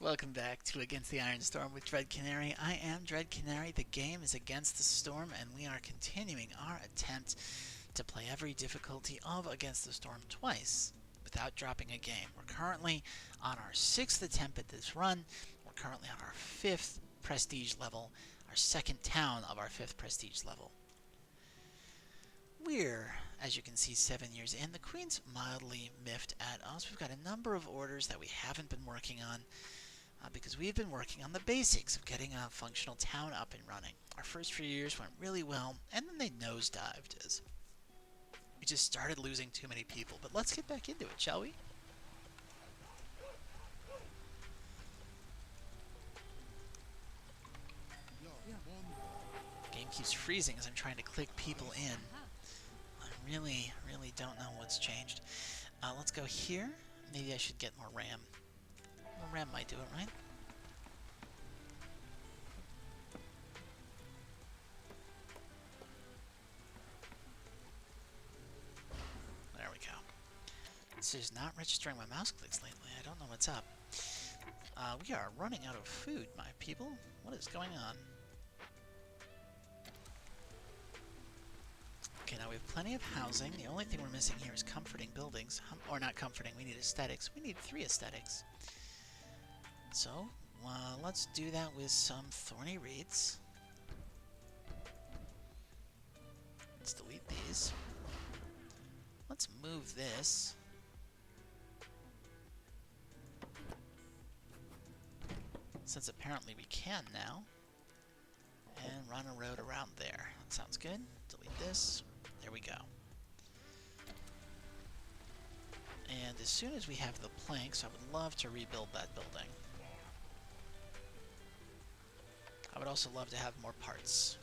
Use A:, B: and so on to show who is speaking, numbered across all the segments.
A: Welcome back to Against the Iron Storm with Dread Canary. I am Dread Canary. The game is Against the Storm, and we are continuing our attempt to play every difficulty of Against the Storm twice without dropping a game. We're currently on our 6th attempt at this run. We're currently on our 5th prestige level, our second town of our 5th prestige level. We're, as you can see, 7 years in. The Queen's mildly miffed at us. We've got a number of orders that we haven't been working on because we've been working on the basics of getting a functional town up and running. Our first few years went really well, and then they nosedived as we just started losing too many people. But let's get back into it, shall we? The game keeps freezing as I'm trying to click people in. I really don't know what's changed. Let's go here. Maybe I should get more RAM. More RAM might do it, right? There we go. This is not registering my mouse clicks lately. I don't know what's up. We are running out of food, my people. What is going on? Okay, now we have plenty of housing. The only thing we're missing here is comforting buildings. Or not comforting, we need aesthetics. We need 3 aesthetics. So, let's do that with some thorny reeds. Let's delete these. Let's move this. Since apparently we can now. And run a road around there. That sounds good. Delete this. There we go. And as soon as we have the planks, I would love to rebuild that building. I would also love to have more parts.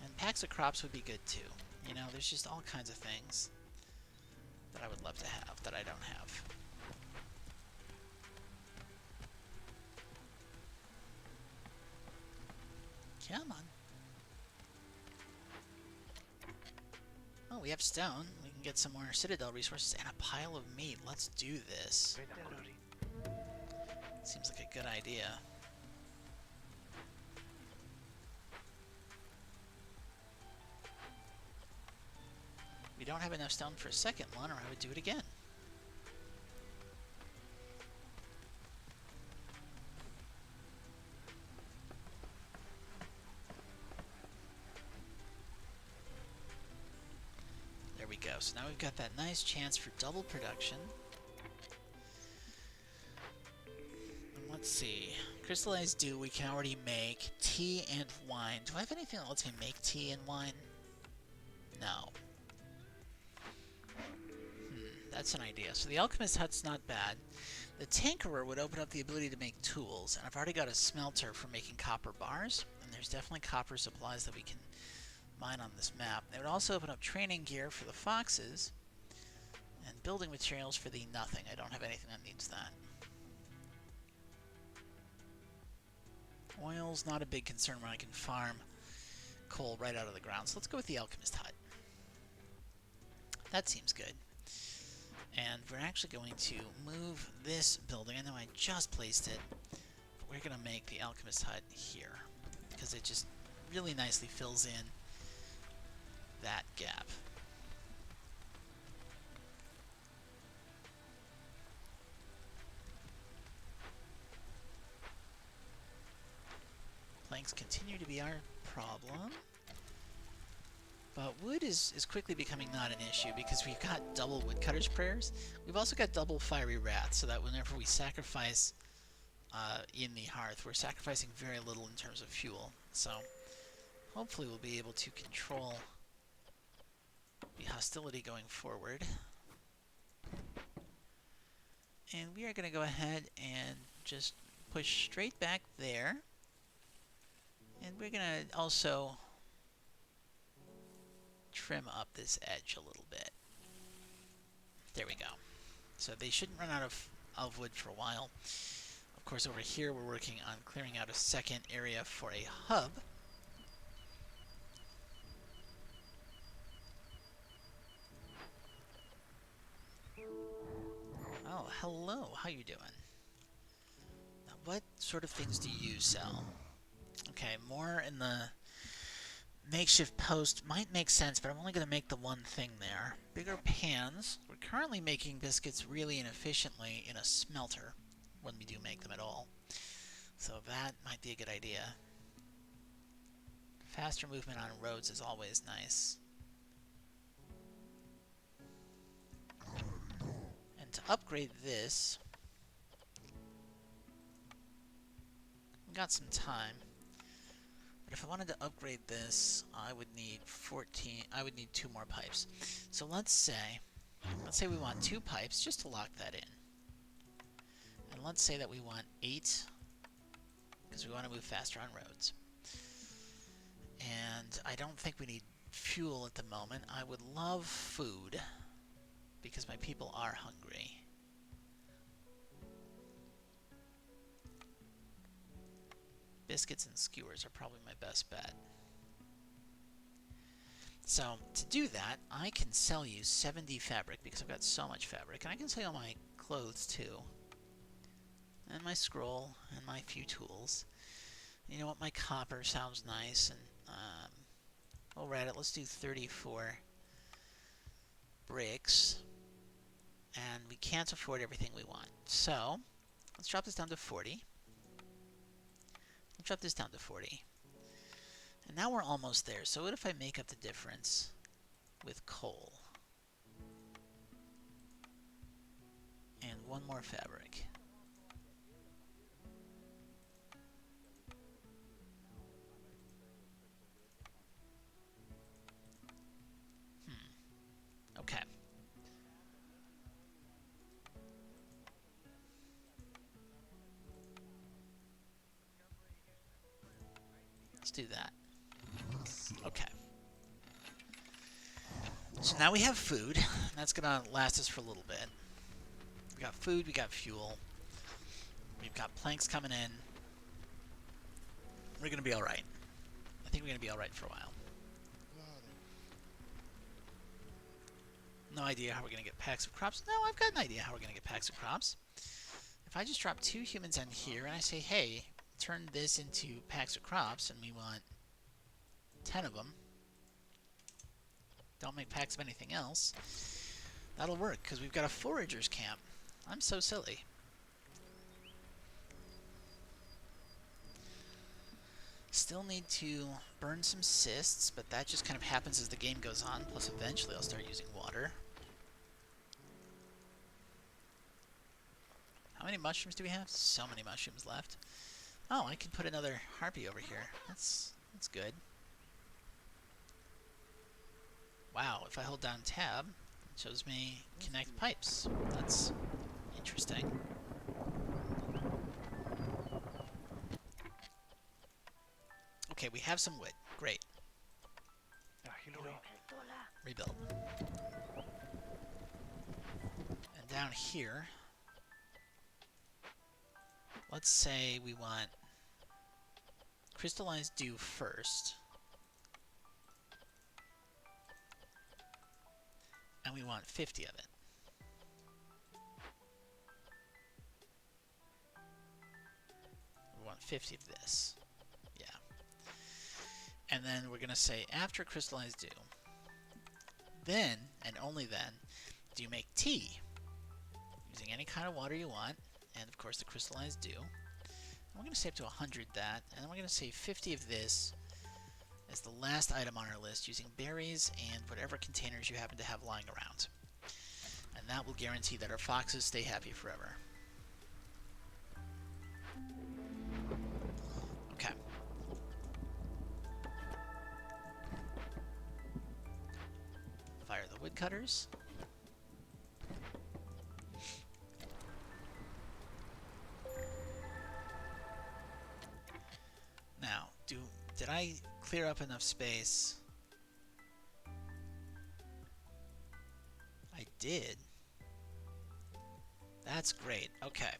A: And packs of crops would be good too. You know, there's just all kinds of things that I would love to have that I don't have. Come on. Oh, we have stone. We can get some more Citadel resources and a pile of meat. Let's do this. Seems like a good idea. We don't have enough stone for a second one, or I would do it again. There we go. So now we've got that nice chance for double production. And let's see. Crystallized dew we can already make. Tea and wine. Do I have anything that lets me make tea and wine? No. That's an idea. So the alchemist hut's not bad. The tinkerer would open up the ability to make tools, and I've already got a smelter for making copper bars, and there's definitely copper supplies that we can mine on this map. It would also open up training gear for the foxes, and building materials for the nothing. I don't have anything that needs that. Oil's not a big concern when I can farm coal right out of the ground, so let's go with the alchemist hut. That seems good. And we're actually going to move this building. I know I just placed it, but we're going to make the alchemist hut here because it just really nicely fills in that gap. Planks continue to be our problem. But wood is quickly becoming not an issue because we've got double woodcutter's prayers. We've also got double fiery wrath, so that whenever we sacrifice in the hearth, we're sacrificing very little in terms of fuel. So hopefully we'll be able to control the hostility going forward. And we are going to go ahead and just push straight back there. And we're going to also trim up this edge a little bit. There we go. So they shouldn't run out of wood for a while. Of course, over here we're working on clearing out a second area for a hub. Oh, hello. How you doing? what sort of things do you sell? Okay, more in the makeshift post might make sense, but I'm only going to make the one thing there. Bigger pans. We're currently making biscuits really inefficiently in a smelter, when we do make them at all. So that might be a good idea. Faster movement on roads is always nice. And to upgrade this, we got some time. But if I wanted to upgrade this, I would need 14. I would need 2 more pipes. So let's say we want 2 pipes just to lock that in. And let's say that we want 8 because we want to move faster on roads. And I don't think we need fuel at the moment. I would love food because my people are hungry. Biscuits and skewers are probably my best bet. So, to do that, I can sell you 70 fabric because I've got so much fabric. And I can sell you all my clothes too. And my scroll and my few tools. You know what? My copper sounds nice. And we'll write it. Let's do 34 bricks. And we can't afford everything we want. So, let's drop this down to 40. Let's drop this down to 40. And now we're almost there. So what if I make up the difference with coal? And 1 more fabric. Okay. Let's do that. Okay. So now we have food. That's going to last us for a little bit. We got food, we got fuel. We've got planks coming in. We're going to be alright. I think we're going to be alright for a while. No idea how we're going to get packs of crops. No, I've got an idea how we're going to get packs of crops. If I just drop 2 humans in here and I say, hey, turn this into packs of crops, and we want 10 of them. Don't make packs of anything else. That'll work, because we've got a foragers camp. I'm so silly. Still need to burn some cysts, but that just kind of happens as the game goes on. Plus, eventually I'll start using water. How many mushrooms do we have? So many mushrooms left. Oh, I can put another harpy over here. That's good. Wow, if I hold down tab, it shows me connect pipes. That's interesting. Okay, we have some wood. Great. Rebuild. And down here, let's say we want crystallized dew first. And we want 50 of it. We want 50 of this. Yeah. And then we're going to say after crystallized dew, then, and only then, do you make tea. Using any kind of water you want, and of course the crystallized dew. And we're going to say up to 100 that, and then we're going to say 50 of this as the last item on our list, using berries and whatever containers you happen to have lying around. And that will guarantee that our foxes stay happy forever. Okay. Fire the woodcutters. Now, did I clear up enough space? I did. That's great. Okay.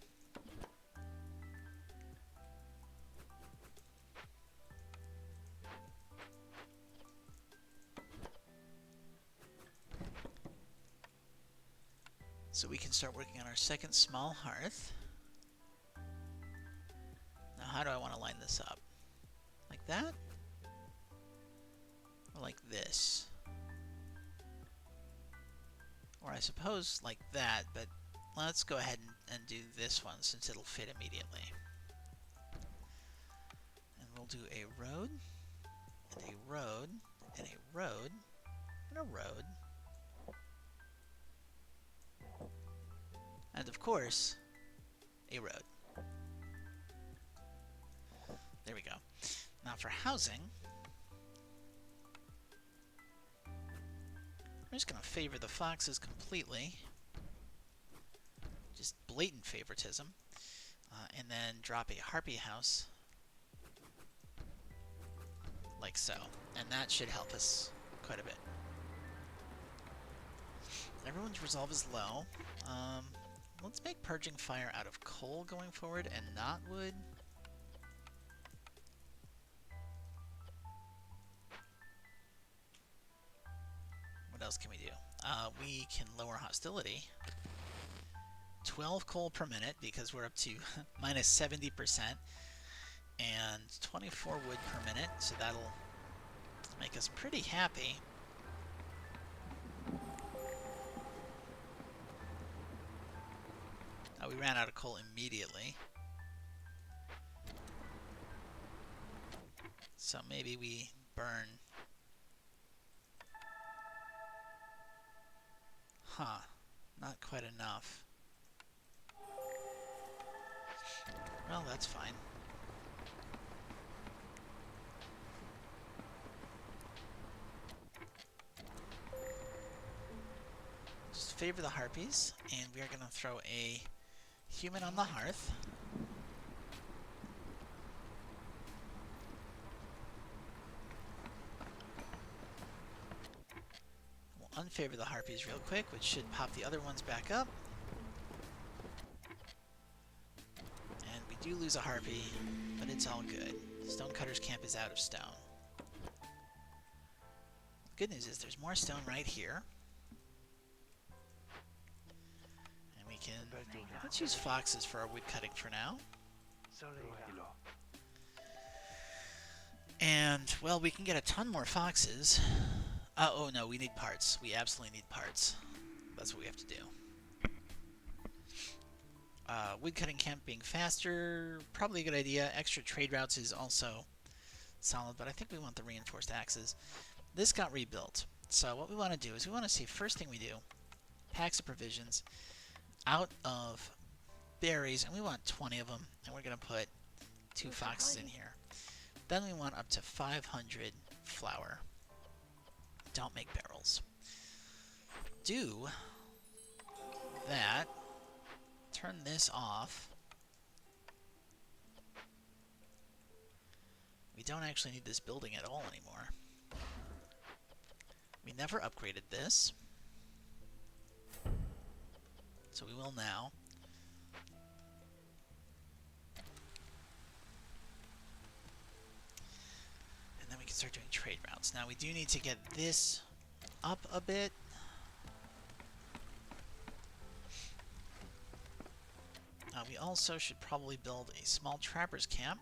A: So we can start working on our second small hearth. how do I want to line this up? Like that? Or like this? Or I suppose like that, but let's go ahead and do this one since it'll fit immediately. And we'll do a road, and a road, and a road, and a road. And of course, a road. There we go. Now for housing, I'm just going to favor the foxes completely. Just blatant favoritism. And then drop a harpy house. Like so. And that should help us quite a bit. Everyone's resolve is low. Let's make purging fire out of coal going forward and not wood. What else can we do? We can lower hostility. 12 coal per minute because we're up to minus 70%. And 24 wood per minute, so that'll make us pretty happy. We ran out of coal immediately. So maybe we burn... Huh. Not quite enough. Well, that's fine. Just favor the harpies, and we are going to throw a human on the hearth. We'll unfavor the harpies real quick, which should pop the other ones back up. And we do lose a harpy, but it's all good. Stonecutter's camp is out of stone. The good news is there's more stone right here. And we can... Let's use foxes for our wood cutting for now. And, well, we can get a ton more foxes. Oh no, we need parts. We absolutely need parts. That's what we have to do. Woodcutting camp being faster, probably a good idea. Extra trade routes is also solid, but I think we want the reinforced axes. This got rebuilt. So what we want to do is we want to see, first thing we do, packs of provisions out of berries, and we want 20 of them, and we're going to put 2 foxes in here. Then we want up to 500 flour. Don't make barrels. Do that. Turn this off. We don't actually need this building at all anymore. We never upgraded this. So we will now. And then we can start doing trade routes. Now we do need to get this up a bit. We also should probably build a small trapper's camp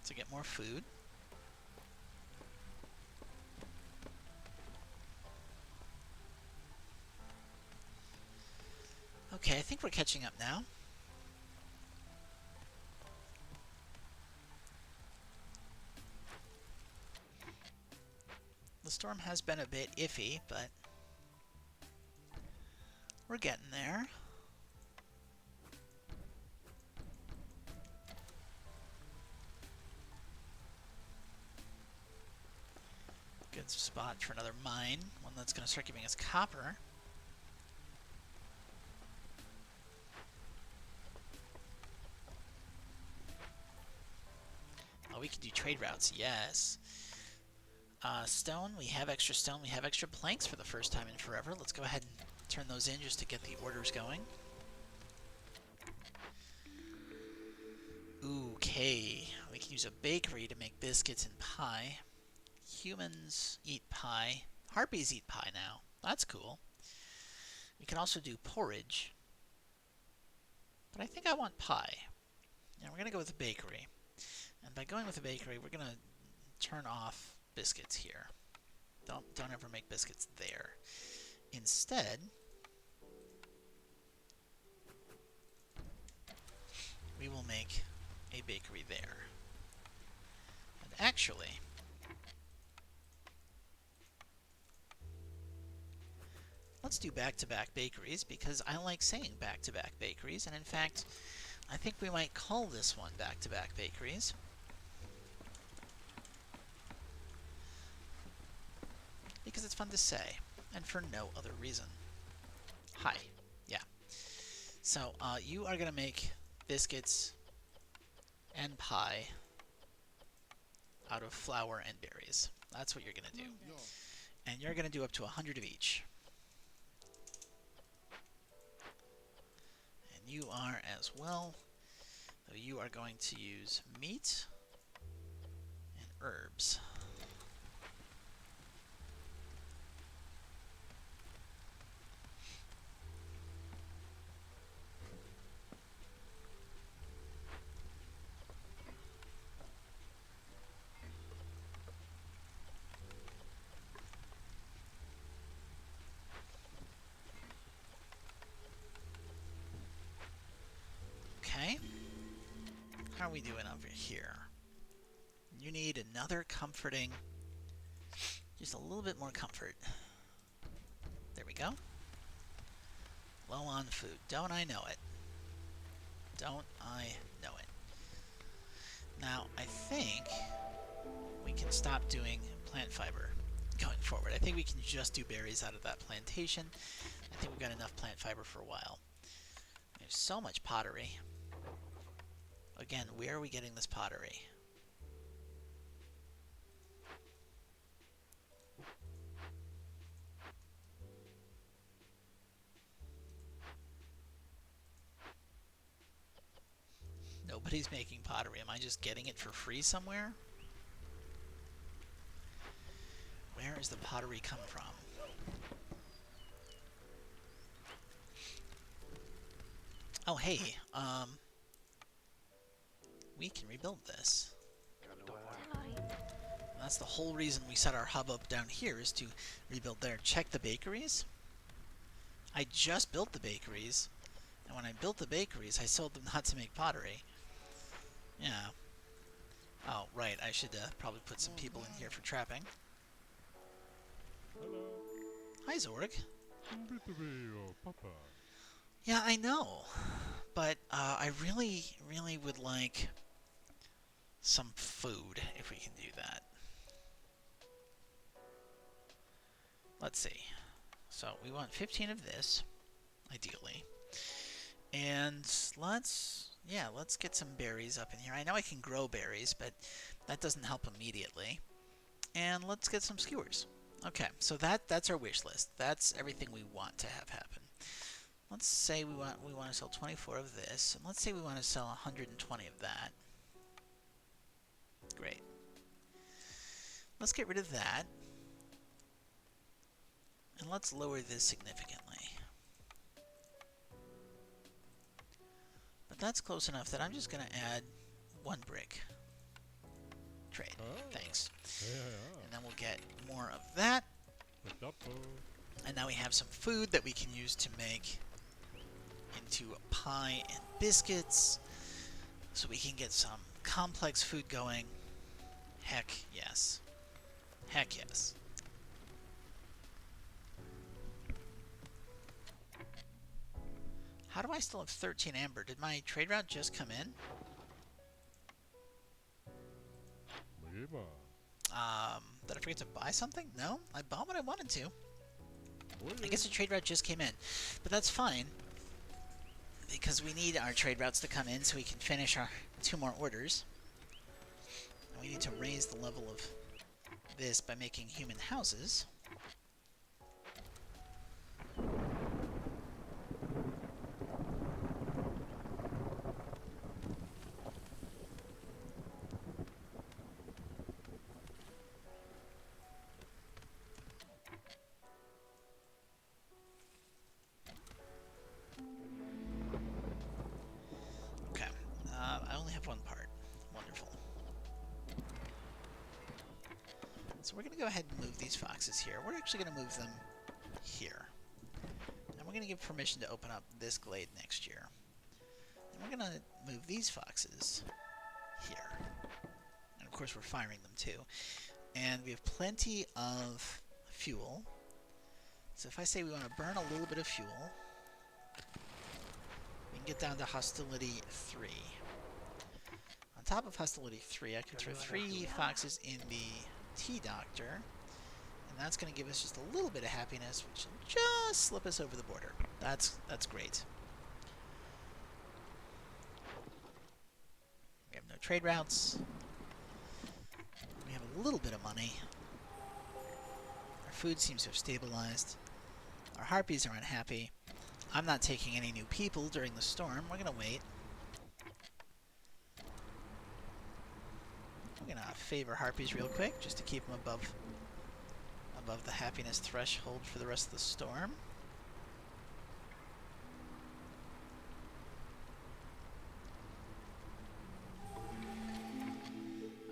A: to get more food. Okay, I think we're catching up now. The storm has been a bit iffy, but we're getting there. Good spot for another mine, one that's going to start giving us copper. Oh, we can do trade routes, yes. Stone, we have extra stone, we have extra planks for the first time in forever. Let's go ahead and turn those in just to get the orders going. Okay, we can use a bakery to make biscuits and pie. Humans eat pie. Harpies eat pie now. That's cool. We can also do porridge. But I think I want pie. Now we're going to go with a bakery. And by going with a bakery, we're going to turn off biscuits here. Don't ever make biscuits there. Instead, we will make a bakery there. And actually, let's do back-to-back bakeries, because I like saying back-to-back bakeries, and in fact, I think we might call this one back-to-back bakeries. Because it's fun to say, and for no other reason. Hi. Yeah. So, you are going to make biscuits and pie out of flour and berries. That's what you're going to do. And you're going to do up to 100 of each. And you are as well. So you are going to use meat and herbs. Okay. How are we doing over here? You need another comforting, just a little bit more comfort. There we go. Low on food. Don't I know it? Don't I know it? Now, I think we can stop doing plant fiber going forward. I think we can just do berries out of that plantation. I think we've got enough plant fiber for a while. There's so much pottery. Again, where are we getting this pottery? Nobody's making pottery. Am I just getting it for free somewhere? Where is the pottery come from? Oh, hey, we can rebuild this. That's the whole reason we set our hub up down here, is to rebuild there. Check the bakeries. I just built the bakeries, and when I built the bakeries, I sold them not to make pottery. Yeah. Oh, right, I should probably put some people in here for trapping.
B: Hello.
A: Hi, Zorg.
B: Papa.
A: Yeah, I know, but I really, really would like some food, if we can do that. Let's see. So we want 15 of this, ideally. And let's get some berries up in here. I know I can grow berries, but that doesn't help immediately. And let's get some skewers. Okay, so that's our wish list. That's everything we want to have happen. Let's say we want to sell 24 of this, and let's say we want to sell 120 of that. Great. Let's get rid of that. And let's lower this significantly. But that's close enough that I'm just going to add 1 brick. Trade. Thanks. And then we'll get more of that. And now we have some food that we can use to make into pie and biscuits. So we can get some complex food going. Heck yes. Heck yes. How do I still have 13 amber? Did my trade route just come in? Did I forget to buy something? No, I bought what I wanted to. I guess the trade route just came in. But that's fine, because we need our trade routes to come in so we can finish our 2 more orders. And we need to raise the level of this by making human houses. Okay, I only have 1 part. Wonderful. So we're going to go ahead and move these foxes here. We're actually going to move them here. And we're going to give permission to open up this glade next year. And we're going to move these foxes here. And of course we're firing them too. And we have plenty of fuel. So if I say we want to burn a little bit of fuel, we can get down to hostility 3. On top of hostility 3, I can throw 3 foxes in the tea doctor, and that's going to give us just a little bit of happiness, which will just slip us over the border. That's great. We have no trade routes. We have a little bit of money. Our food seems to have stabilized. Our harpies are unhappy. I'm not taking any new people during the storm. We're going to wait. We're going to favor harpies real quick, just to keep them above the happiness threshold for the rest of the storm.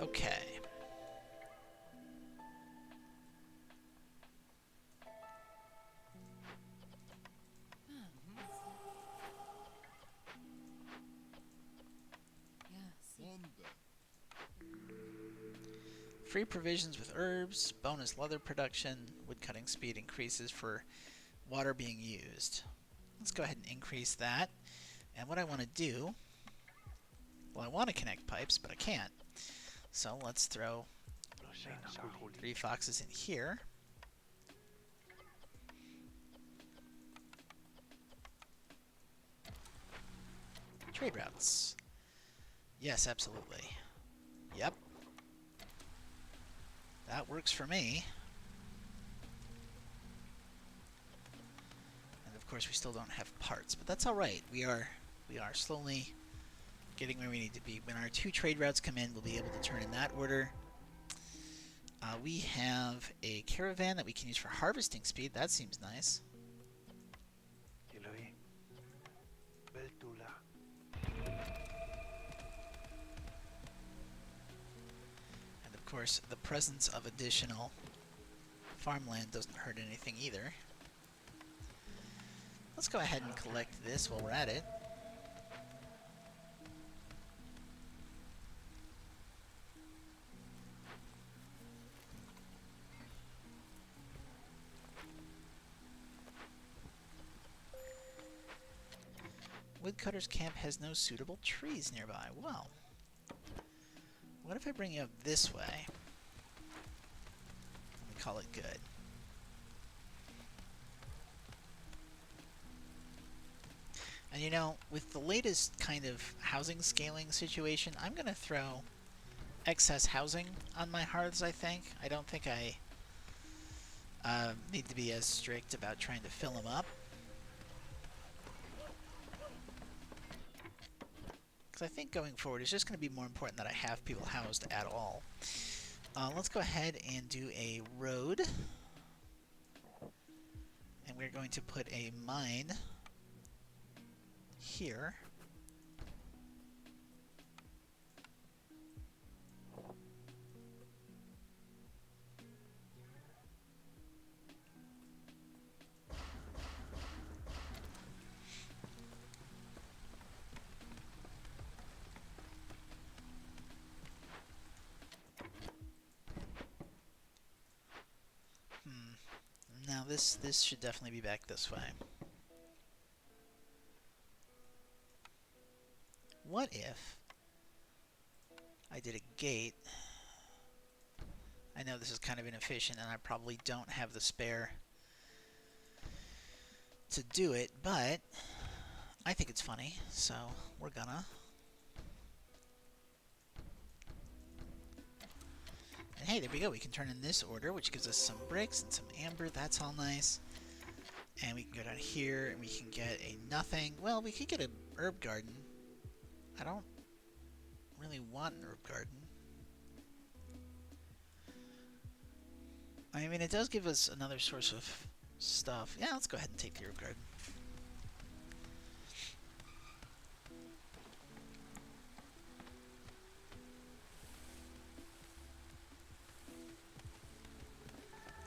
A: Okay. Free provisions with herbs, bonus leather production, woodcutting speed increases for water being used. Let's go ahead and increase that. And what I want to do, well, I want to connect pipes, but I can't. So let's throw 3 foxes in here. Trade routes. Yes, absolutely. Yep. That works for me. And of course we still don't have parts, but that's alright. We are slowly getting where we need to be. When our 2 trade routes come in, we'll be able to turn in that order. We have a caravan that we can use for harvesting speed. That seems nice. And of course, the presence of additional farmland doesn't hurt anything either. Let's go ahead and collect this while we're at it. Woodcutter's camp has no suitable trees nearby. Well, what if I bring you up this way? And call it good. And you know, with the latest kind of housing scaling situation, I'm going to throw excess housing on my hearths, I think. I don't think I need to be as strict about trying to fill them up. Because I think going forward, it's just going to be more important that I have people housed at all. Let's go ahead and do a road. And we're going to put a mine here. Now this should definitely be back this way. What if I did a gate? I know this is kind of inefficient and I probably don't have the spare to do it, but I think it's funny, so we're gonna. And hey, there we go. We can turn in this order, which gives us some bricks and some amber. That's all nice. And we can go down here and we can get a nothing. Well, we could get a herb garden. I don't really want an herb garden. I mean, it does give us another source of stuff. Yeah, let's go ahead and take the herb garden.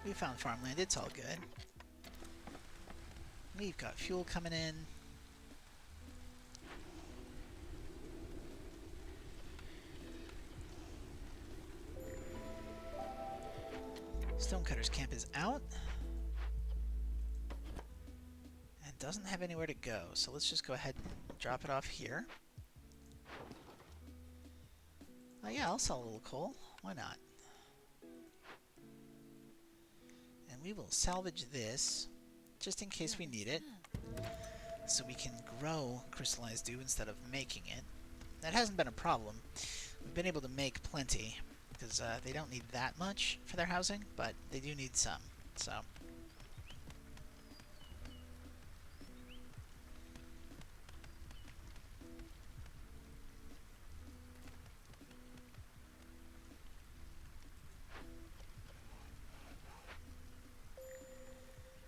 A: We found farmland. It's all good. We've got fuel coming in. Stonecutter's camp is out. And doesn't have anywhere to go. So let's just go ahead and drop it off here. Oh yeah, I'll sell a little coal. Why not? And we will salvage this, just in case we need it, so we can grow crystallized dew instead of making it. That hasn't been a problem. We've been able to make plenty, because they don't need that much for their housing, but they do need some, so...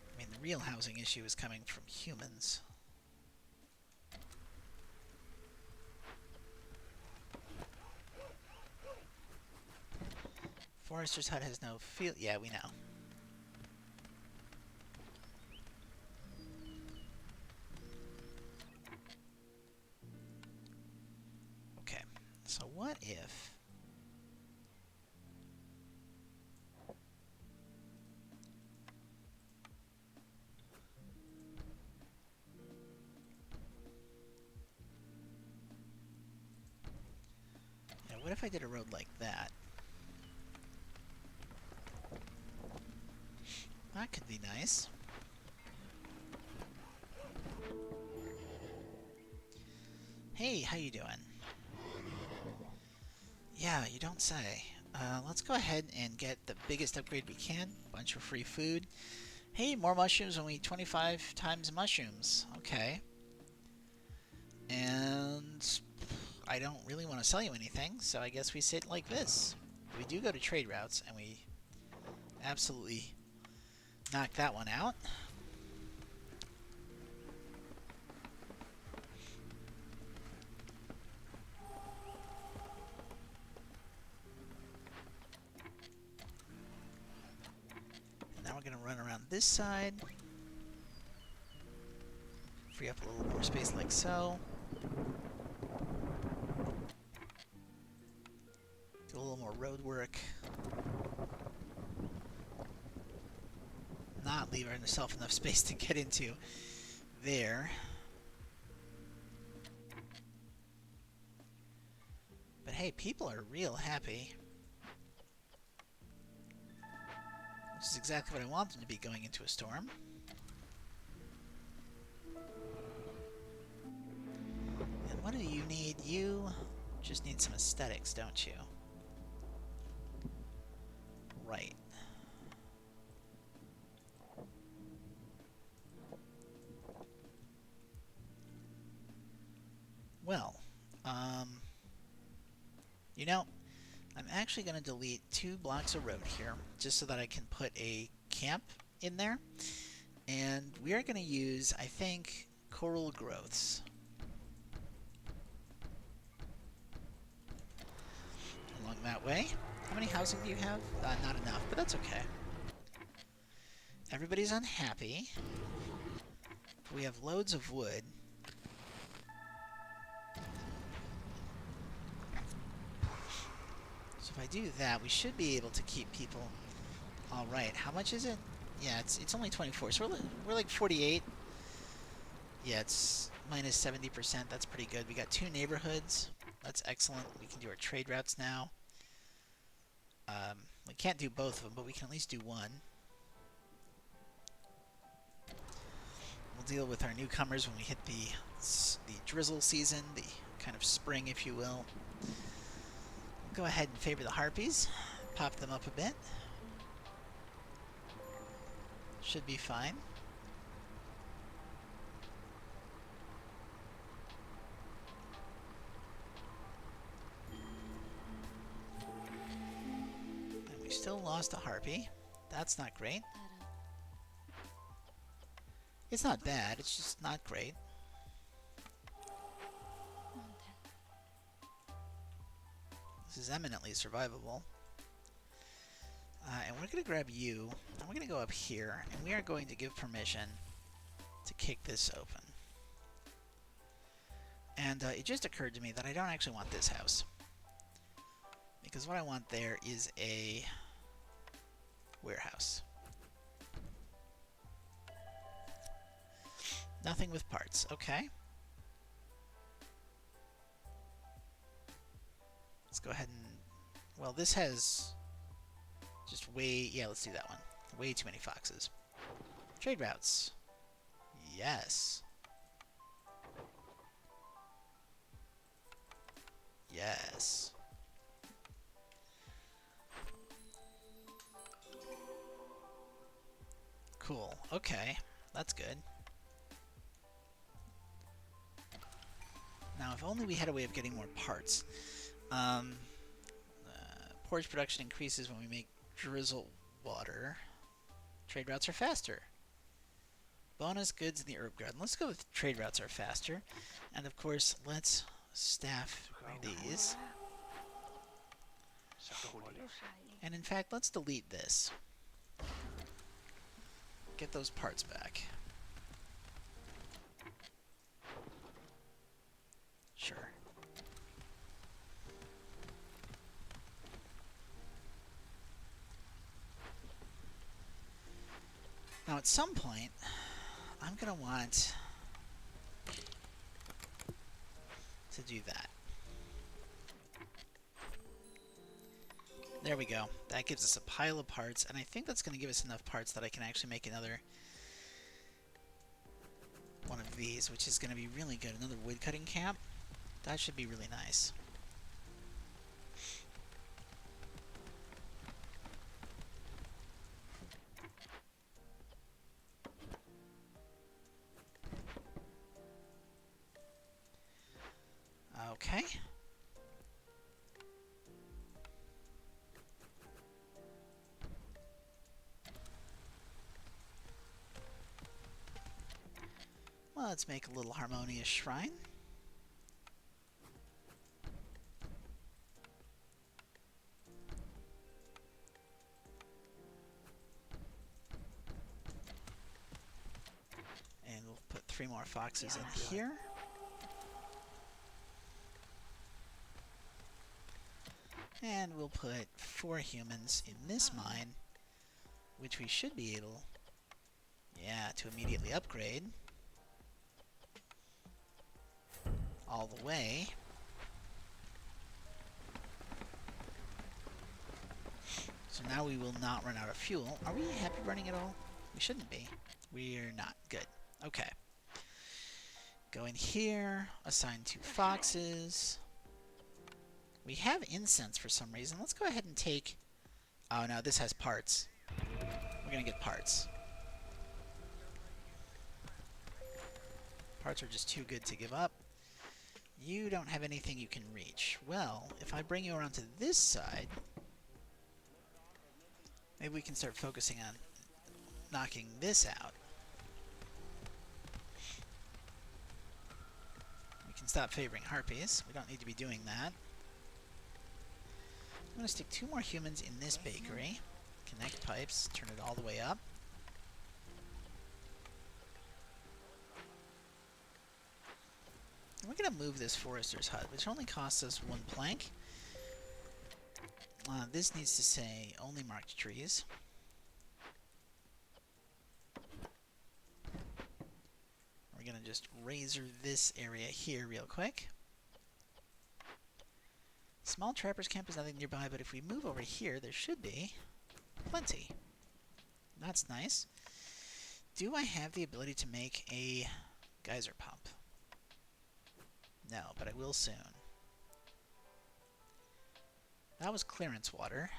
A: I mean, the real housing issue is coming from humans. Forester's hut has no field... Yeah, we know. Okay, so what if... Yeah, what if I did a road like that? That could be nice. Hey, how you doing? Yeah, you don't say. Let's go ahead and get the biggest upgrade we can. Bunch of free food. Hey, more mushrooms when we eat 25 times mushrooms. Okay. And I don't really want to sell you anything, so I guess we sit like this. We do go to trade routes, and we absolutely knock that one out. And now we're going to run around this side. Free up a little more space like so. Do a little more road work. Not leave ourselves enough space to get into there. But hey, people are real happy. Which is exactly what I want them to be going into a storm. And what do you need? You just need some aesthetics, don't you? Right. Well, you know, I'm actually going to delete 2 blocks of road here, just so that I can put a camp in there. And we are going to use, I think, coral growths. Along that way. How many housing do you have? Not enough, but that's okay. Everybody's unhappy. We have loads of wood. So if I do that, we should be able to keep people... Alright, how much is it? Yeah, it's only 24, so we're like 48. Yeah, it's minus 70%. That's pretty good. We got 2 neighborhoods. That's excellent. We can do our trade routes now. We can't do both of them, but we can at least do one. We'll deal with our newcomers when we hit the drizzle season, the kind of spring, if you will. Go ahead and favor the harpies. Pop them up a bit. Should be fine. And we still lost a harpy. That's not great. It's not bad, it's just not great. This is eminently survivable. And we're going to grab you, and we're going to go up here, and we are going to give permission to kick this open. And it just occurred to me that I don't actually want this house. Because what I want there is a warehouse. Nothing with parts. Okay. Let's go ahead and... Well, this has just way... Yeah, let's do that one. Way too many foxes. Trade routes. Yes. Yes. Cool. Okay. That's good. Now, if only we had a way of getting more parts. Porridge production increases when we make drizzle water. Trade routes are faster. Bonus goods in the herb garden. Let's go with trade routes are faster. And of course, let's staff these. And in fact, let's delete this. Get those parts back. Sure. Now at some point, I'm going to want to do that. There we go. That gives us a pile of parts, and I think that's going to give us enough parts that I can actually make another one of these, which is going to be really good. Another woodcutting camp. That should be really nice. Okay. Well, let's make a little harmonious shrine. And we'll put 3 more foxes in here. And we'll put 4 humans in this mine, which we should be able, to immediately upgrade. All the way. So now we will not run out of fuel. Are we happy running at all? We shouldn't be. We're not. Good. Okay. Go in here. Assign 2 foxes. We have incense for some reason. Let's go ahead and take... Oh, no, this has parts. We're going to get parts. Parts are just too good to give up. You don't have anything you can reach. Well, if I bring you around to this side, maybe we can start focusing on knocking this out. We can stop favoring harpies. We don't need to be doing that. I'm going to stick 2 more humans in this bakery. Connect pipes, turn it all the way up. And we're going to move this forester's hut, which only costs us 1 plank. This needs to say only marked trees. We're going to just razor this area here real quick. Small trapper's camp is nothing nearby, but if we move over here, there should be plenty. That's nice. Do I have the ability to make a geyser pump? No, but I will soon. That was clearance water.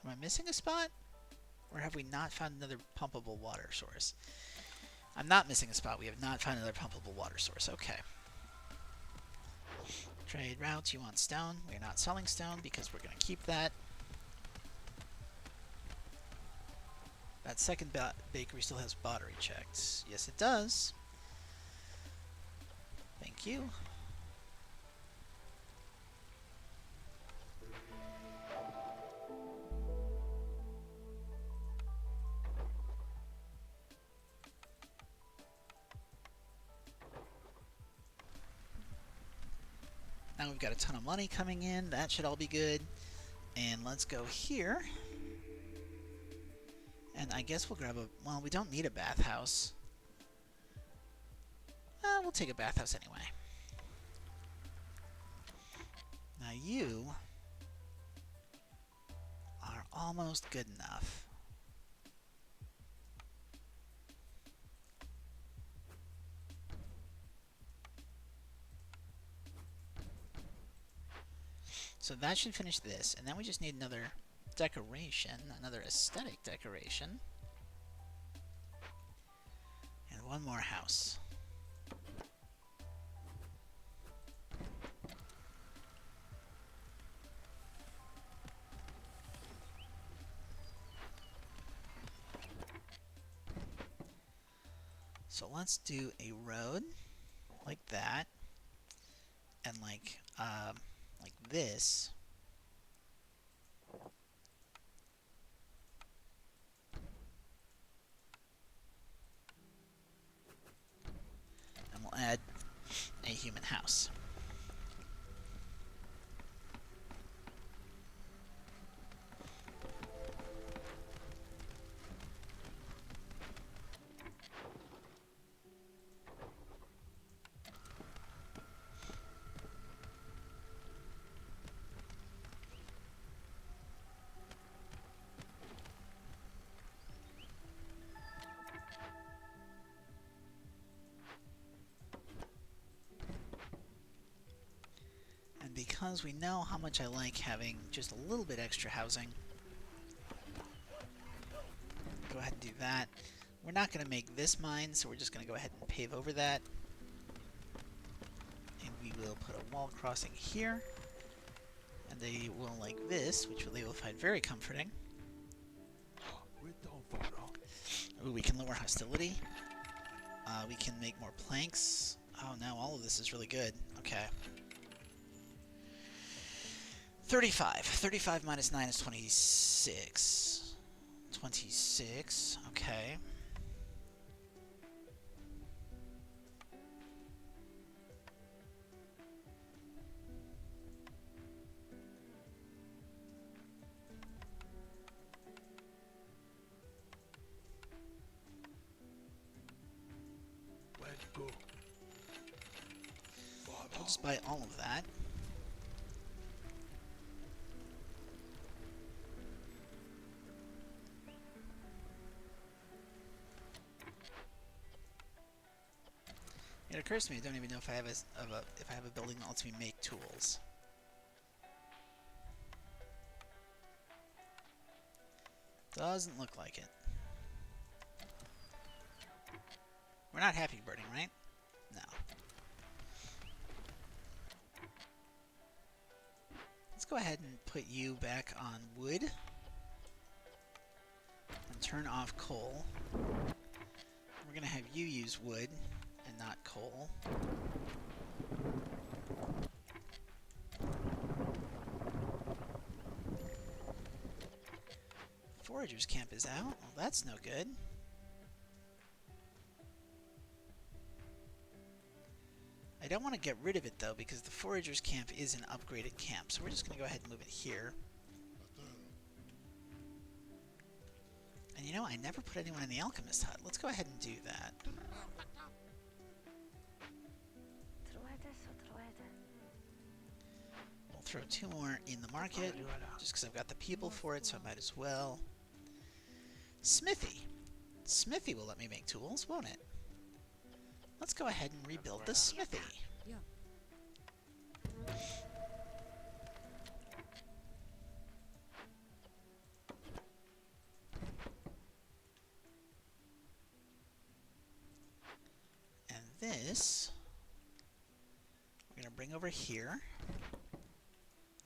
A: Am I missing a spot? Or have we not found another pumpable water source? I'm not missing a spot. We have not found another pumpable water source. Okay. Trade routes. You want stone. We're not selling stone because we're going to keep that. That second bakery still has battery checked. Yes, it does. Thank you. Now we've got a ton of money coming in. That should all be good. And let's go here. And I guess we'll grab a... Well, we don't need a bathhouse. We'll take a bathhouse anyway. Now you are almost good enough. So that should finish this, and then we just need another decoration, another aesthetic decoration. And one more house. So let's do a road like that, and like this. And we'll add a human house. And because we know how much I like having just a little bit extra housing, go ahead and do that. We're not going to make this mine, so we're just going to go ahead and pave over that. And we will put a wall crossing here. And they will like this, which they will find very comforting. Ooh, we can lower hostility. We can make more planks. Oh no, all of this is really good. Okay. 35. 35 minus 9 is 26. 26. Okay. We'll just buy all of that. It occurs to me I don't even know if I have a building that lets me make tools. Doesn't look like it. We're not happy birding, right? No. Let's go ahead and put you back on wood. And turn off coal. We're going to have you use wood and not coal. Forager's camp is out. Well, that's no good. I don't want to get rid of it, though, because the Forager's camp is an upgraded camp. So we're just going to go ahead and move it here. And you know, I never put anyone in the Alchemist hut. Let's go ahead and do that. We'll throw 2 more in the market, just because I've got the people for it, so I might as well. Smithy. Smithy will let me make tools, won't it? Let's go ahead and rebuild the smithy. And this, we're going to bring over here.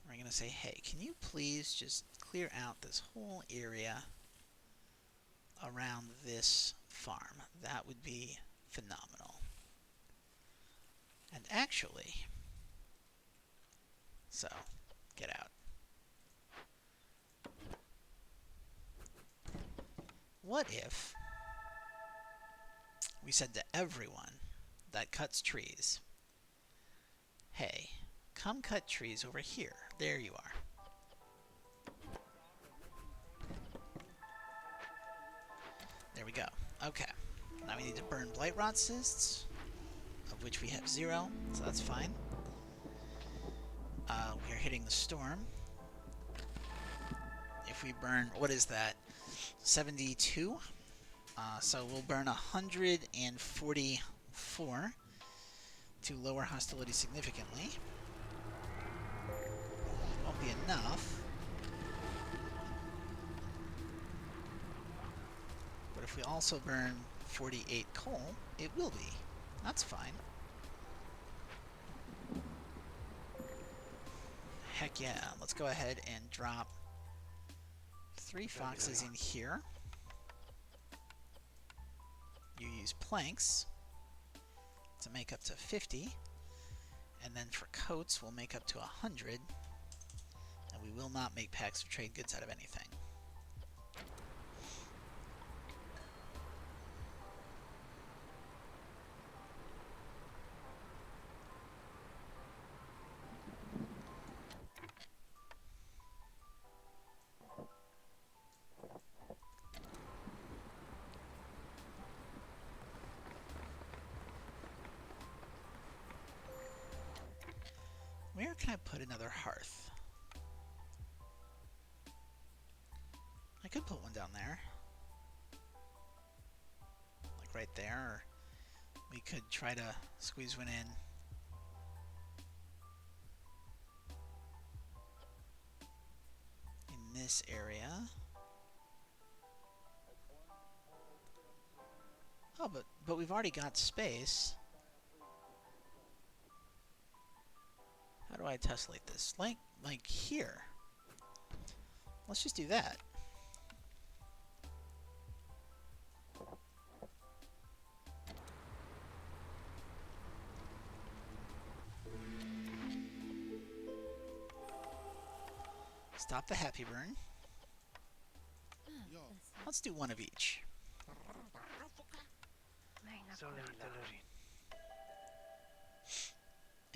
A: We're going to say, hey, can you please just clear out this whole area around this farm? That would be phenomenal. And actually, so, get out. What if we said to everyone that cuts trees, hey, Come cut trees over here. There you are. There we go. Okay. Now we need to burn blight rot cysts, of which we have 0, so that's fine. We are hitting the storm. If we burn, what is that? 72? So we'll burn 144 to lower hostility significantly. Won't be enough. But if we also burn 48 coal, it will be. That's fine. Heck yeah. Let's go ahead and drop 3 foxes in here. You use planks to make up to 50. And then for coats, we'll make up to 100. And we will not make packs of trade goods out of anything. Where can I put another hearth? I could put one down there. Like right there. Or we could try to squeeze one in this area. Oh, but we've already got space. How do I tessellate this? Like here. Let's just do that. Stop the happy burn. Let's do one of each.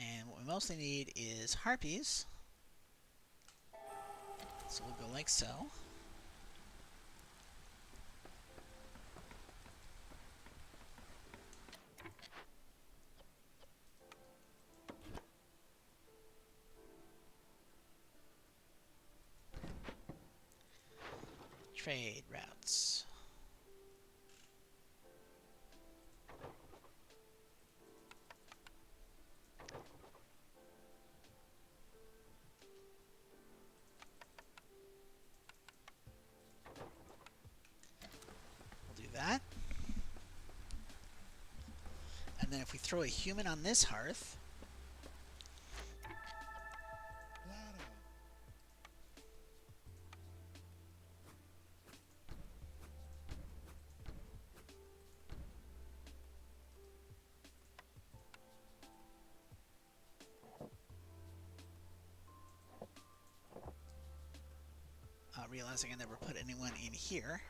A: And what we mostly need is harpies. So we'll go like so. Trade routes. We'll do that. And then if we throw a human on this hearth, realizing I never put anyone in here.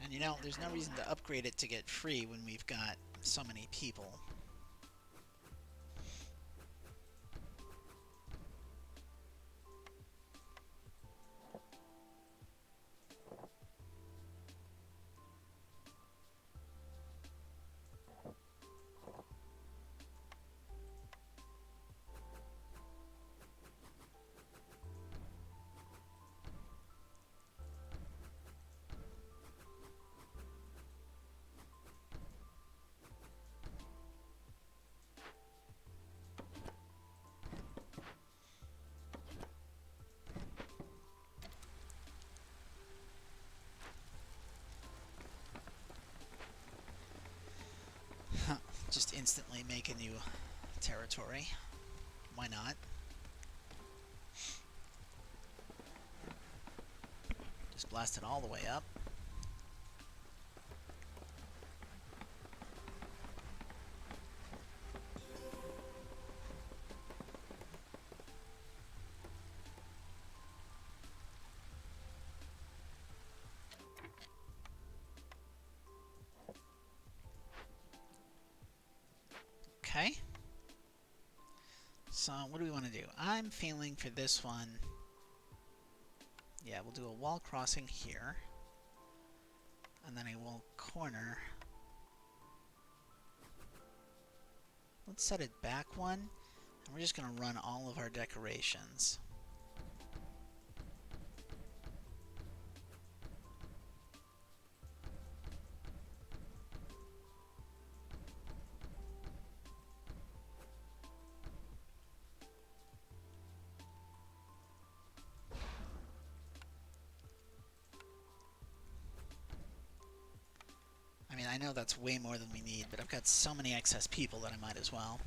A: And you know, there's no reason to upgrade it to get free when we've got so many people. Just instantly make a new territory. Why not? Just blast it all the way up. Okay. So, what do we want to do? I'm feeling for this one. Yeah, we'll do a wall crossing here. And then a wall corner. Let's set it back one. And we're just going to run all of our decorations. I mean, I know that's way more than we need, but I've got so many excess people that I might as well.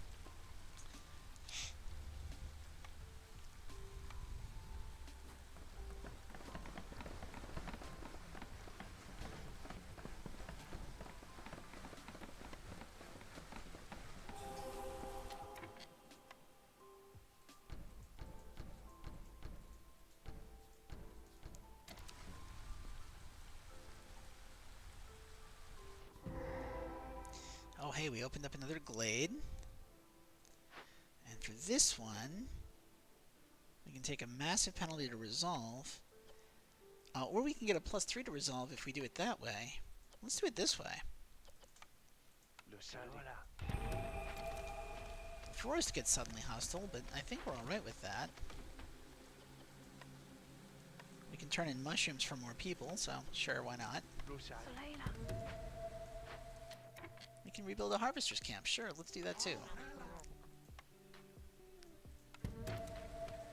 A: Oh, hey, we opened up another glade. And for this one, we can take a massive penalty to resolve. Or we can get a +3 to resolve if we do it that way. Let's do it this way. The forest gets suddenly hostile, but I think we're alright with that. We can turn in mushrooms for more people, so sure, why not? We can rebuild a harvester's camp. Sure, let's do that too.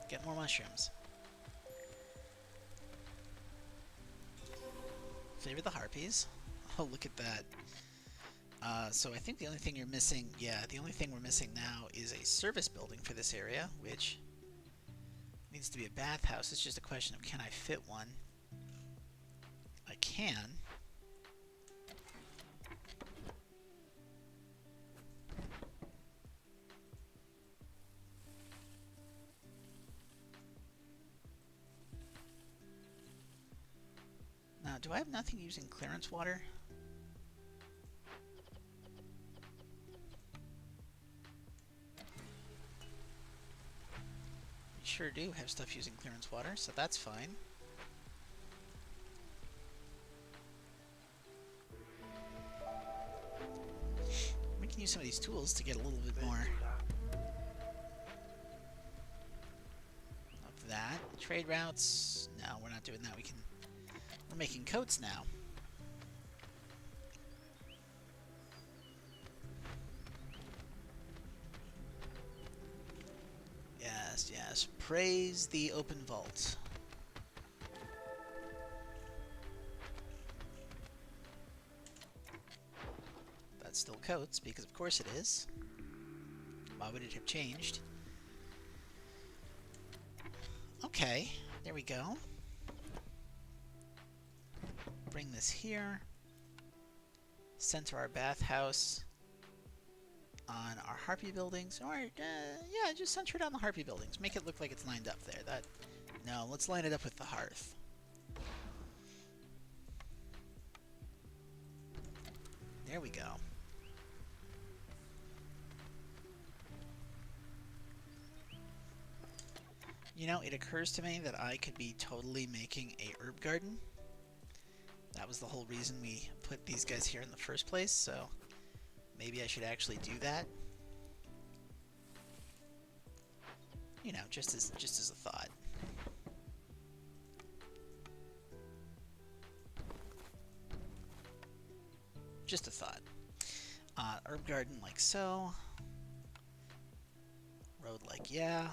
A: Get more mushrooms. Favor the harpies. Oh, look at that. So I think the only thing you're missing, the only thing we're missing now is a service building for this area, which needs to be a bathhouse. It's just a question of can I fit one? I can. Now, do I have nothing using clearance water? We sure do have stuff using clearance water, so that's fine. We can use some of these tools to get a little bit more of that. Trade routes? No, we're not doing that. We're making coats now. Yes, yes. Praise the open vault. That's still coats, because of course it is. Why would it have changed? Okay, there we go. Bring this here. Center our bathhouse on our harpy buildings. Or, yeah, just center it on the harpy buildings. Make it look like it's lined up there. No, let's line it up with the hearth. There we go. You know, it occurs to me that I could be totally making a herb garden. That was the whole reason we put these guys here in the first place, so maybe I should actually do that. You know, just as a thought. Just a thought. Herb garden like so. Road like yeah.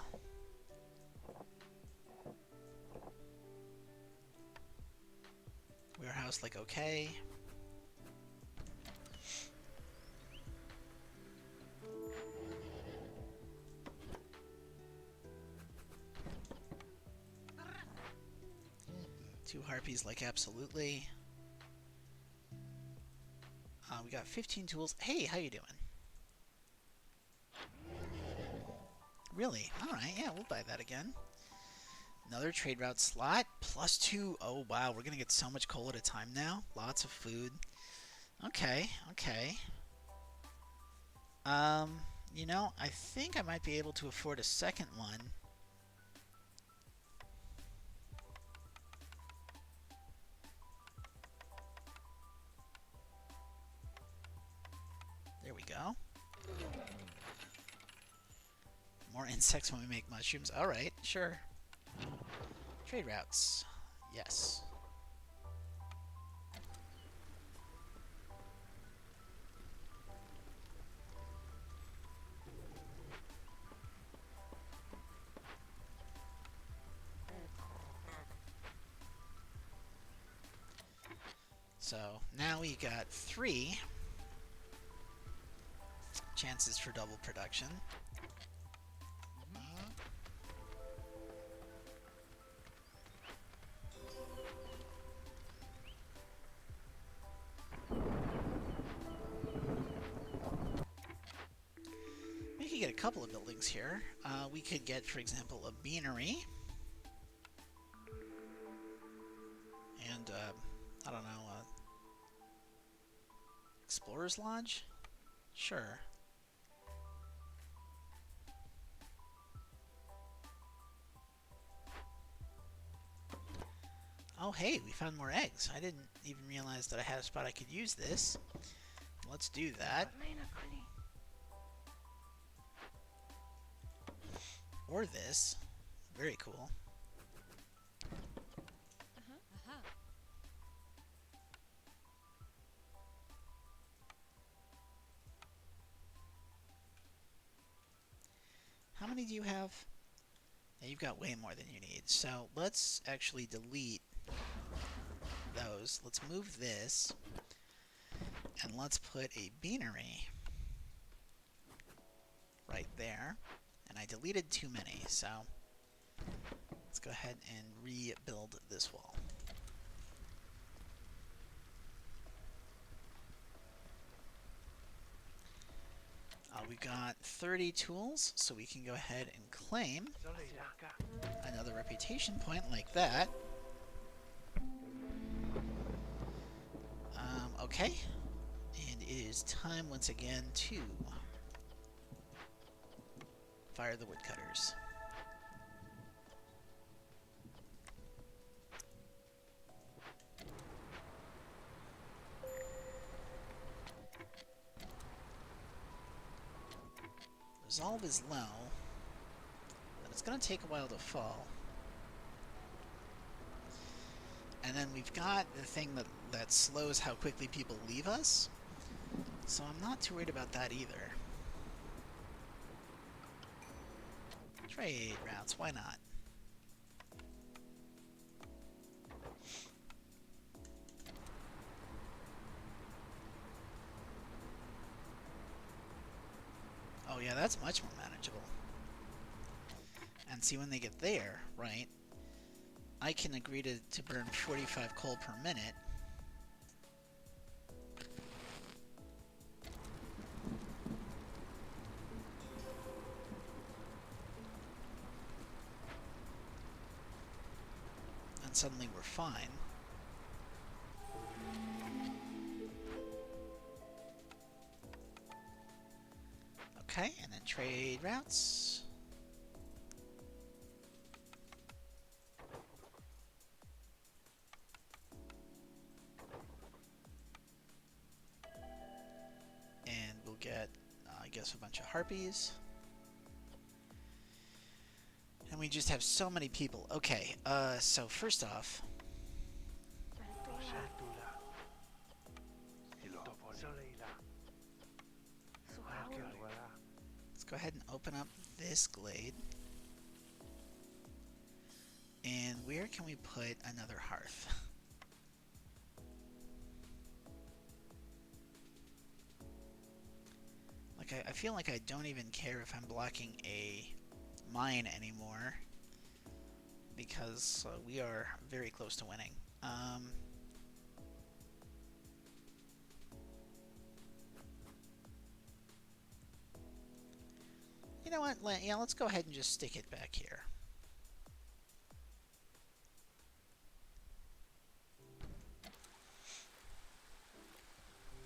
A: Warehouse like okay. Two harpies like absolutely. We got 15 tools. Hey, how you doing? Really? Alright, yeah, we'll buy that again. Another trade route slot. +2. Oh, wow. We're going to get so much coal at a time now. Lots of food. Okay, okay. You know, I think I might be able to afford a second one. There we go. More insects when we make mushrooms. Alright, sure. Trade routes. Yes. So now we got 3 chances for double production. We could get a couple of buildings here. We could get, for example, a beanery. And, I don't know, Explorer's Lodge? Sure. Oh, hey, we found more eggs. I didn't even realize that I had a spot I could use this. Let's do that. Or this. Very cool. How many do you have? Yeah, you've got way more than you need. So let's actually delete those. Let's move this. And let's put a beanery right there. And I deleted too many, so let's go ahead and rebuild this wall. We've got 30 tools, so we can go ahead and claim another reputation point like that. Okay, and it is time once again to fire the woodcutters. Resolve is low, but it's going to take a while to fall. And then we've got the thing that slows how quickly people leave us, so I'm not too worried about that either. Trade routes, why not? Oh yeah, that's much more manageable. And see, when they get there, right, I can agree to burn 45 coal per minute. And suddenly we're fine. Okay, and then trade routes. And we'll get, I guess, a bunch of harpies. And we just have so many people. Okay, so first off, let's go ahead and open up this glade. And where can we put another hearth? Like, I feel like I don't even care if I'm blocking a mine anymore, because we are very close to winning. You know what? Yeah, let's go ahead and just stick it back here.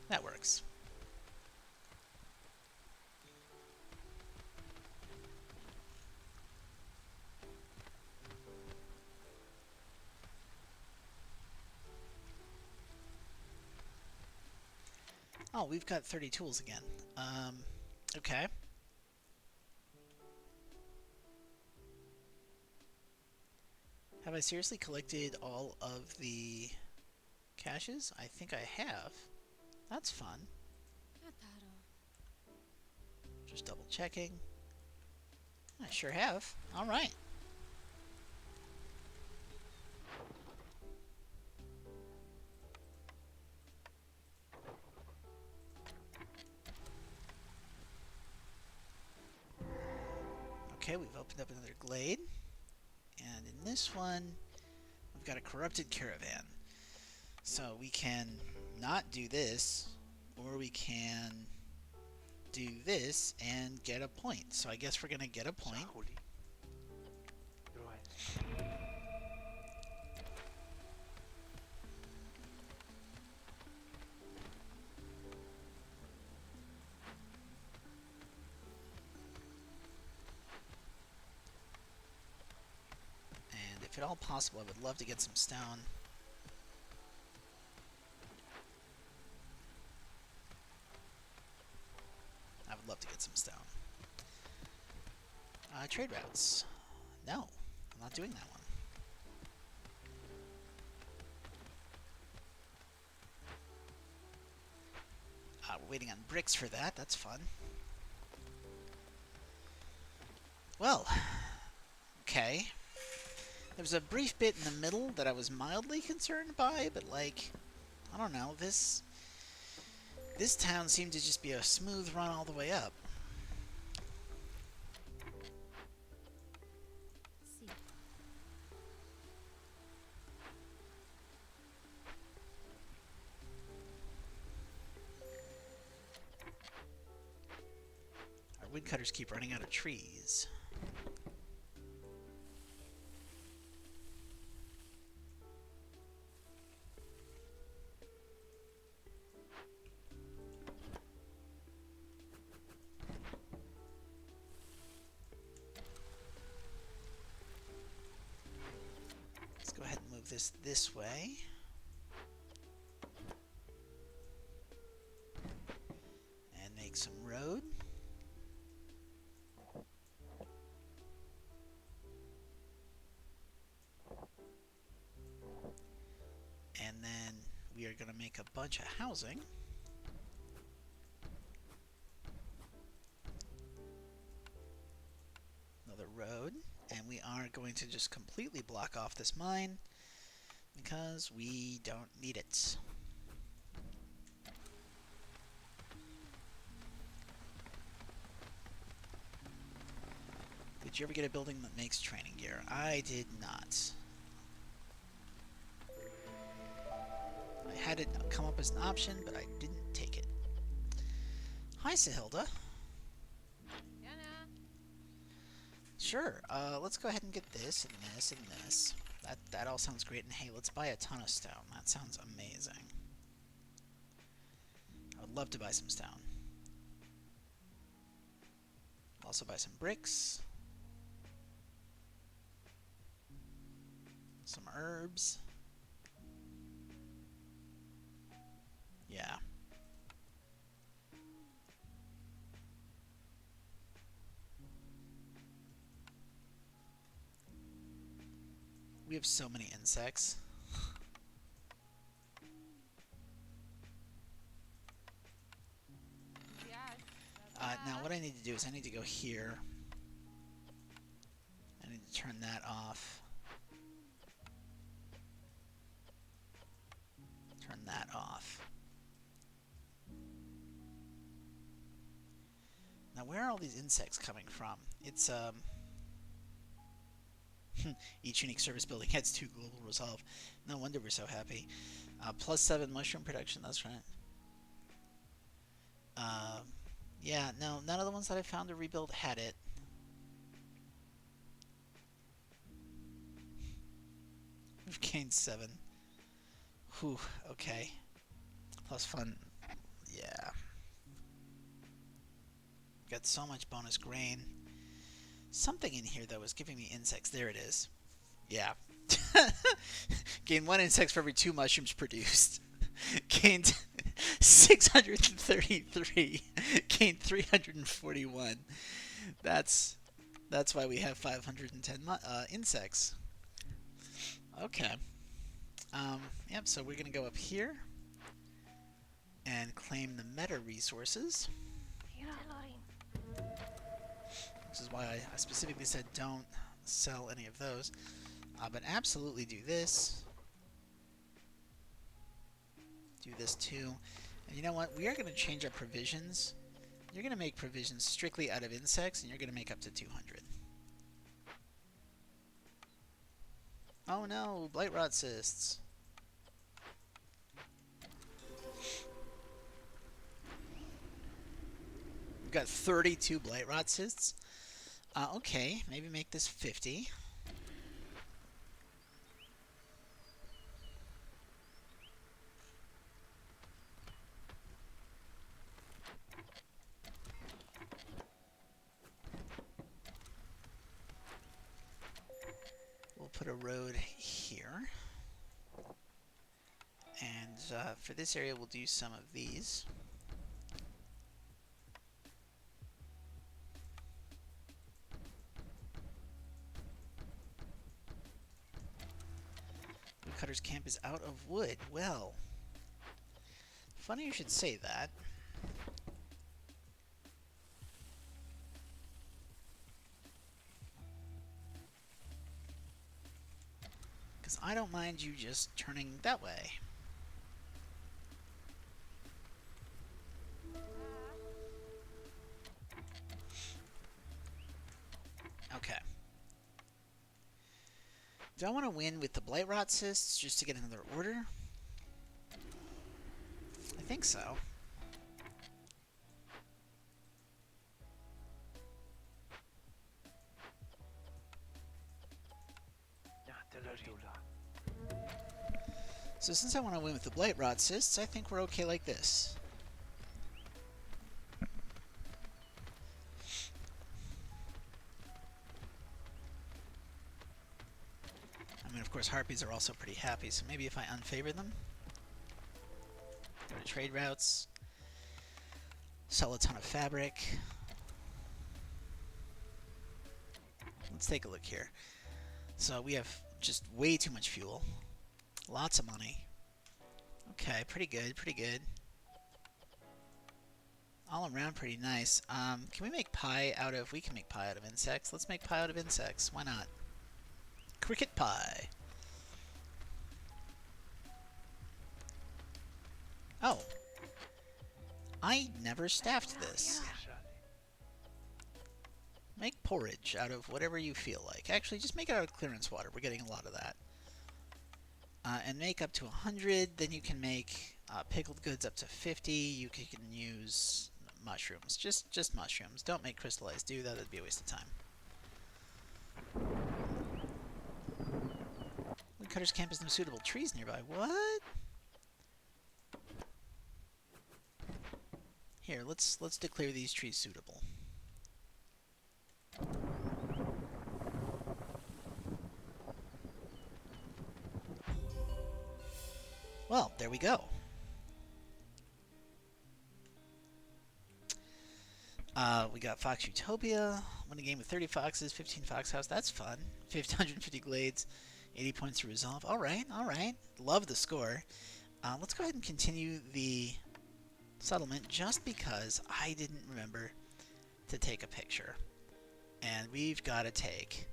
A: That works. Oh, we've got 30 tools again. Okay. Have I seriously collected all of the caches? I think I have. That's fun. Just double checking. I sure have. Alright. Okay, we've opened up another glade. And in this one, we've got a corrupted caravan. So we can not do this, or we can do this and get a point. So I guess we're going to get a point. And if at all possible, I would love to get some stone. I would love to get some stone. Trade routes. No, I'm not doing that one. We're waiting on bricks for that. That's fun. Well, okay. There was a brief bit in the middle that I was mildly concerned by, but like, I don't know, this town seemed to just be a smooth run all the way up. Our woodcutters keep running out of trees. Let's go ahead and move this way. And make some road. And then we are going to make a bunch of housing. Another road. And we are going to just completely block off this mine because we don't need it. Did you ever get a building that makes training gear? I did not. I had it come up as an option, but I didn't take it. Hi, Sahilda. Sure, let's go ahead and get this and this and this. That all sounds great, and hey, let's buy a ton of stone. That sounds amazing. I would love to buy some stone. Also buy some bricks. Some herbs. Yeah. We have so many insects. Now what I need to do is I need to go here. I need to turn that off. Turn that off. Now where are all these insects coming from? It's each unique service building has 2 global resolve. No wonder we're so happy. +7 mushroom production, that's right. Yeah, no, none of the ones that I found to rebuild had it. We've gained 7. Whew, okay. Plus fun. Yeah. Got so much bonus grain. Something in here, though, is giving me insects. There it is. Yeah. Gain 1 insect for every 2 mushrooms produced. Gained 633. Gained 341. That's why we have 510 insects. Okay. Yep, so we're going to go up here and claim the meta resources. Which is why I specifically said don't sell any of those. But absolutely do this. Do this too. And you know what? We are going to change our provisions. You're going to make provisions strictly out of insects, and you're going to make up to 200. Oh no, blight rot cysts. We've got 32 blight rot cysts. Okay, maybe make this 50. We'll put a road here. And for this area, we'll do some of these. Woodcutter's camp is out of wood. Well, funny you should say that. Because I don't mind you just turning that way. Okay. Do I want to win with the blight rot cysts just to get another order? I think so. So since I want to win with the blight rot cysts, I think we're okay like this. I mean, of course, harpies are also pretty happy, so maybe if I unfavor them, go to trade routes, sell a ton of fabric. Let's take a look here. So we have just way too much fuel. Lots of money. Okay, pretty good, pretty good. All around pretty nice. Can we make pie out of... We can make pie out of insects. Let's make pie out of insects. Why not? Cricket pie. Oh. I never staffed this. Make porridge out of whatever you feel like. Actually, just make it out of clearance water. We're getting a lot of that. And make up to 100. Then you can make pickled goods up to 50. You can use mushrooms. Just mushrooms. Don't make crystallized dew. That would be a waste of time. Woodcutter's camp has no suitable trees nearby. What? Here, let's declare these trees suitable. Well, there we go. We got Fox Utopia. Win a game with 30 foxes, 15 fox house. That's fun. 150 glades, 80 points to resolve. All right, all right. Love the score. Let's go ahead and continue the settlement just because I didn't remember to take a picture. And we've got to take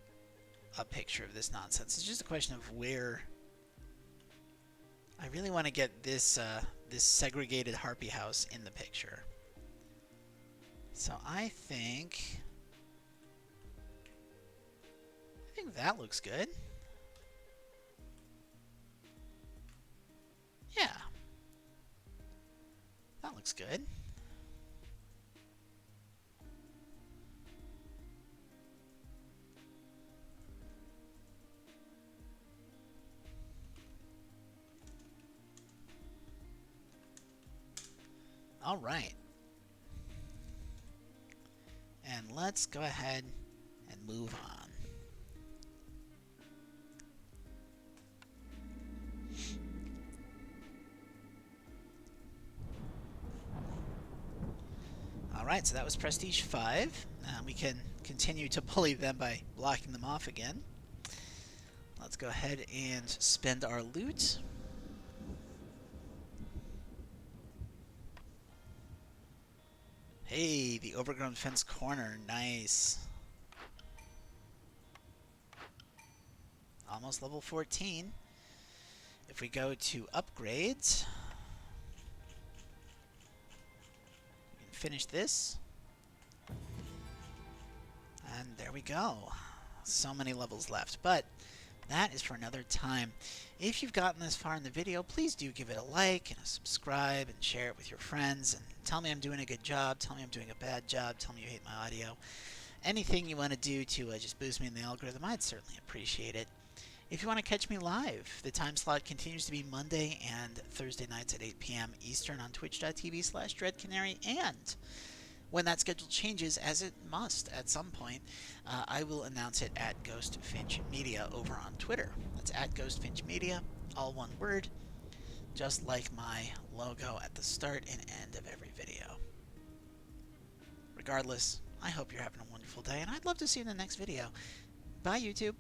A: a picture of this nonsense. It's just a question of where... I really want to get this this segregated harpy house in the picture. So I think that looks good. Yeah. That looks good. All right. And let's go ahead and move on. Alright, so that was Prestige 5. We can continue to bully them by blocking them off again. Let's go ahead and spend our loot. Hey, the overgrown fence corner. Nice. Almost level 14. If we go to upgrades, we can finish this. And there we go. So many levels left, but that is for another time. If you've gotten this far in the video, please do give it a like and a subscribe and share it with your friends. And tell me I'm doing a good job. Tell me I'm doing a bad job. Tell me you hate my audio. Anything you want to do to just boost me in the algorithm, I'd certainly appreciate it. If you want to catch me live, the time slot continues to be Monday and Thursday nights at 8 p.m. Eastern on twitch.tv/dreadcanary. And when that schedule changes, as it must at some point, I will announce it at Ghost Finch Media over on Twitter. That's at Ghost Finch Media, all one word, just like my logo at the start and end of every video. Regardless, I hope you're having a wonderful day, and I'd love to see you in the next video. Bye, YouTube.